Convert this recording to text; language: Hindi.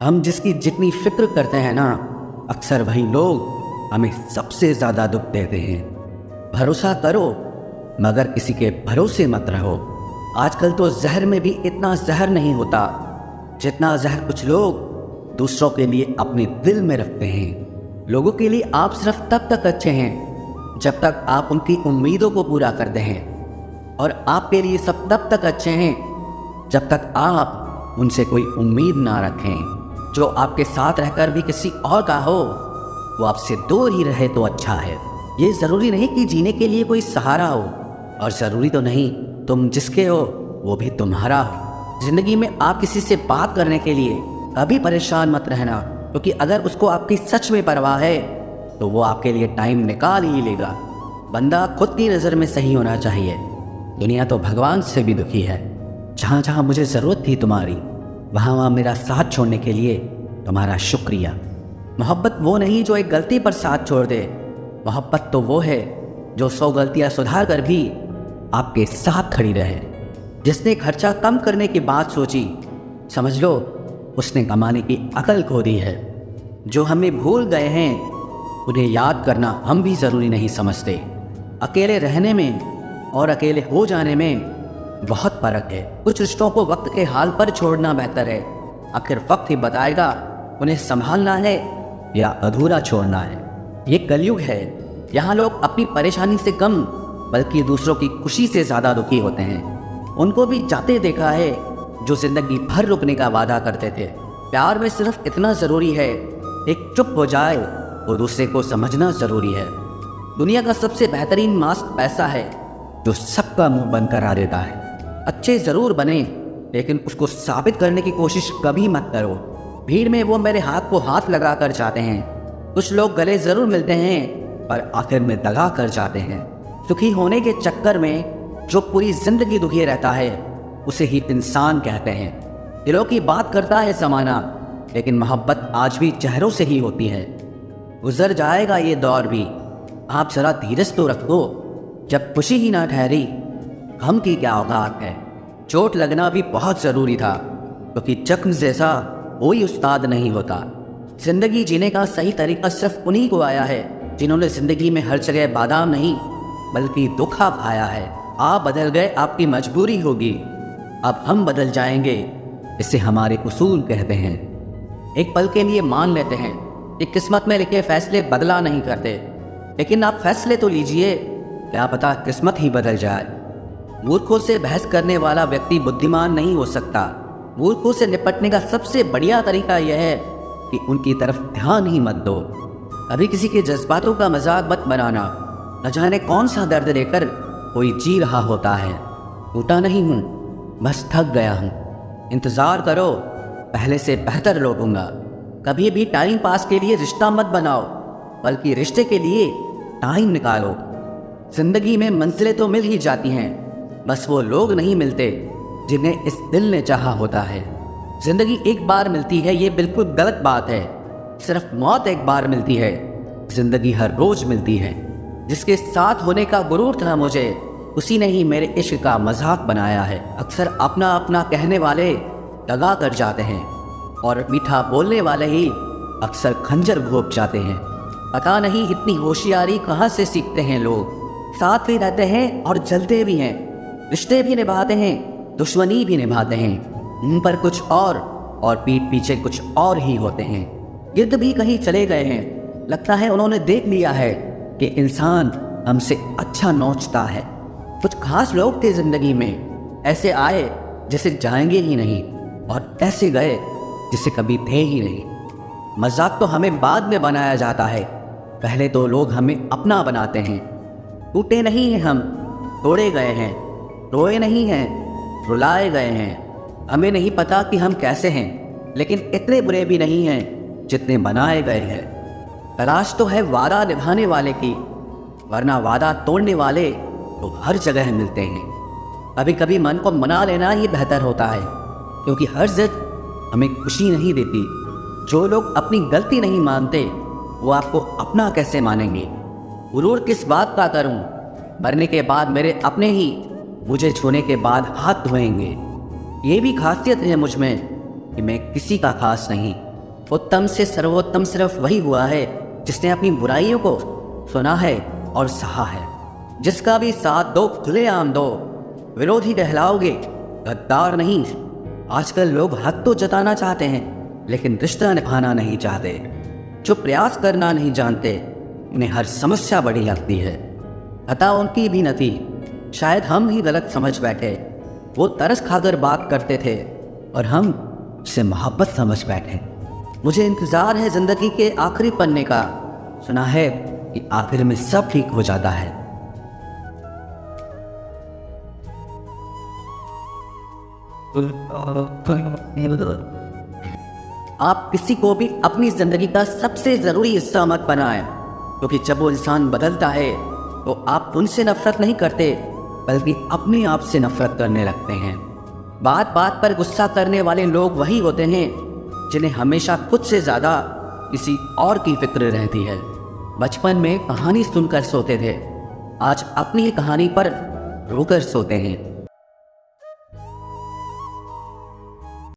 हम जिसकी जितनी फिक्र करते हैं ना, अक्सर वही लोग हमें सबसे ज़्यादा दुख देते हैं। भरोसा करो मगर किसी के भरोसे मत रहो। आजकल तो जहर में भी इतना जहर नहीं होता जितना जहर कुछ लोग दूसरों के लिए अपने दिल में रखते हैं। लोगों के लिए आप सिर्फ तब तक अच्छे हैं जब तक आप उनकी उम्मीदों को पूरा करते हैं, और आपके लिए सब तब तक अच्छे हैं जब तक आप उनसे कोई उम्मीद ना रखें। जो आपके साथ रहकर भी किसी और का हो, वो आपसे दूर ही रहे तो अच्छा है। ये ज़रूरी नहीं कि जीने के लिए कोई सहारा हो, और ज़रूरी तो नहीं तुम जिसके हो वो भी तुम्हारा हो। ज़िंदगी में आप किसी से बात करने के लिए कभी परेशान मत रहना, क्योंकि अगर उसको आपकी सच में परवाह है तो वो आपके लिए टाइम निकाल ही लेगा। बंदा खुद की नज़र में सही होना चाहिए। दुनिया तो भगवान से भी दुखी है। जहाँ जहाँ मुझे ज़रूरत थी तुम्हारी, वहाँ मेरा साथ छोड़ने के लिए तुम्हारा शुक्रिया। मोहब्बत वो नहीं जो एक गलती पर साथ छोड़ दे। मोहब्बत तो वो है जो 100 गलतियाँ सुधार कर भी आपके साथ खड़ी रहे। जिसने खर्चा कम करने की बात सोची, समझ लो उसने कमाने की अकल खो दी है। जो हमें भूल गए हैं उन्हें याद करना हम भी ज़रूरी नहीं समझते। अकेले रहने में और अकेले हो जाने में बहुत फ़र्क है। कुछ रिश्तों को वक्त के हाल पर छोड़ना बेहतर है। आखिर वक्त ही बताएगा उन्हें संभालना है या अधूरा छोड़ना है। ये कलयुग है, यहाँ लोग अपनी परेशानी से कम बल्कि दूसरों की खुशी से ज़्यादा दुखी होते हैं। उनको भी जाते देखा है जो ज़िंदगी भर रुकने का वादा करते थे। प्यार में सिर्फ इतना ज़रूरी है, एक चुप हो जाए और दूसरे को समझना ज़रूरी है। दुनिया का सबसे बेहतरीन मास्क पैसा है जो सबका मुंह बंद करा देता है। अच्छे ज़रूर बने, लेकिन उसको साबित करने की कोशिश कभी मत करो। भीड़ में वो मेरे हाथ को हाथ लगा कर जाते हैं। कुछ लोग गले ज़रूर मिलते हैं पर आखिर में दगा कर जाते हैं। सुखी होने के चक्कर में जो पूरी ज़िंदगी दुखी रहता है उसे ही इंसान कहते हैं। दिलों की बात करता है ज़माना, लेकिन मोहब्बत आज भी चेहरों से ही होती है। गुजर जाएगा ये दौर भी, आप ज़रा धीरज तो रखो। जब खुशी ही ना ठहरी, गम की क्या औकात है। चोट लगना भी बहुत ज़रूरी था, क्योंकि जख्म जैसा कोई उस्ताद नहीं होता। ज़िंदगी जीने का सही तरीका सिर्फ उन्हीं को आया है जिन्होंने ज़िंदगी में हर जगह बादाम नहीं बल्कि दुखा खाया है। आप बदल गए, आपकी मजबूरी होगी, अब हम बदल जाएंगे, इसे हमारे उसूल कहते हैं। एक पल के लिए मान लेते हैं कि किस्मत में लिखे फैसले बदला नहीं करते, लेकिन आप फैसले तो लीजिए, क्या पता किस्मत ही बदल जाए। मूर्खों से बहस करने वाला व्यक्ति बुद्धिमान नहीं हो सकता। मूर्खों से निपटने का सबसे बढ़िया तरीका यह है कि उनकी तरफ ध्यान ही मत दो। कभी किसी के जज्बातों का मजाक मत बनाना। न जाने कौन सा दर्द लेकर कोई जी रहा होता है। टूटा नहीं हूँ, बस थक गया हूँ। इंतज़ार करो, पहले से बेहतर लौटूंगा। कभी भी टाइम पास के लिए रिश्ता मत बनाओ, बल्कि रिश्ते के लिए टाइम निकालो। जिंदगी में मंजिलें तो मिल ही जाती हैं, बस वो लोग नहीं मिलते जिन्हें इस दिल ने चाहा होता है। जिंदगी एक बार मिलती है, ये बिल्कुल गलत बात है। सिर्फ मौत एक बार मिलती है, जिंदगी हर रोज मिलती है। जिसके साथ होने का गुरूर था मुझे, उसी ने ही मेरे इश्क का मजाक बनाया है। अक्सर अपना अपना कहने वाले दगा कर जाते हैं, और मीठा बोलने वाले ही अक्सर खंजर घोंप जाते हैं। पता नहीं इतनी होशियारी कहाँ से सीखते हैं लोग। साथ भी रहते हैं और जलते भी हैं, रिश्ते भी निभाते हैं, दुश्मनी भी निभाते हैं। मुंह पर कुछ और पीठ पीछे कुछ और ही होते हैं। गिद्ध भी कहीं चले गए हैं, लगता है उन्होंने देख लिया है कि इंसान हमसे अच्छा नोचता है। कुछ खास लोग थे जिंदगी में, ऐसे आए जैसे जाएंगे ही नहीं, और ऐसे गए जिसे कभी थे ही नहीं। मजाक तो हमें बाद में बनाया जाता है, पहले तो लोग हमें अपना बनाते हैं। टूटे नहीं हैं हम, तोड़े गए हैं। रोए नहीं हैं, रुलाए गए हैं। हमें नहीं पता कि हम कैसे हैं, लेकिन इतने बुरे भी नहीं हैं जितने बनाए गए हैं। तलाश तो है वादा निभाने वाले की, वरना वादा तोड़ने वाले तो हर जगह मिलते हैं। कभी कभी मन को मना लेना ही बेहतर होता है, क्योंकि हर जिद हमें खुशी नहीं देती। जो लोग अपनी गलती नहीं मानते, वो आपको अपना कैसे मानेंगे। गुरूर किस बात का करूं, मरने के बाद मेरे अपने ही मुझे छूने के बाद हाथ धोएंगे। ये भी खासियत है मुझ में कि मैं किसी का खास नहीं, उत्तम से सर्वोत्तम सिर्फ वही हुआ है जिसने अपनी बुराइयों को सुना है और सहा है। जिसका भी साथ दो खुलेआम दो, विरोधी कहलाओगे, गद्दार नहीं। आजकल लोग हक तो जताना चाहते हैं लेकिन रिश्ता निभाना नहीं चाहते। जो प्रयास करना नहीं जानते उन्हें हर समस्या बड़ी लगती है। खता उनकी भी न थी, शायद हम ही गलत समझ बैठे। वो तरस खाकर बात करते थे और हम उसे मोहब्बत समझ बैठे। मुझे इंतज़ार है ज़िंदगी के आखिरी पन्ने का, सुना है कि आखिर में सब ठीक हो जाता है। आप किसी को भी अपनी ज़िंदगी का सबसे ज़रूरी हिस्सा मत बनाएं, क्योंकि जब वो इंसान बदलता है तो आप उनसे नफरत नहीं करते बल्कि अपने आप से नफरत करने लगते हैं। बात बात पर गुस्सा करने वाले लोग वही होते हैं जिन्हें हमेशा खुद से ज़्यादा किसी और की फिक्र रहती है। बचपन में कहानी सुनकर सोते थे, आज अपनी कहानी पर रोकर सोते हैं।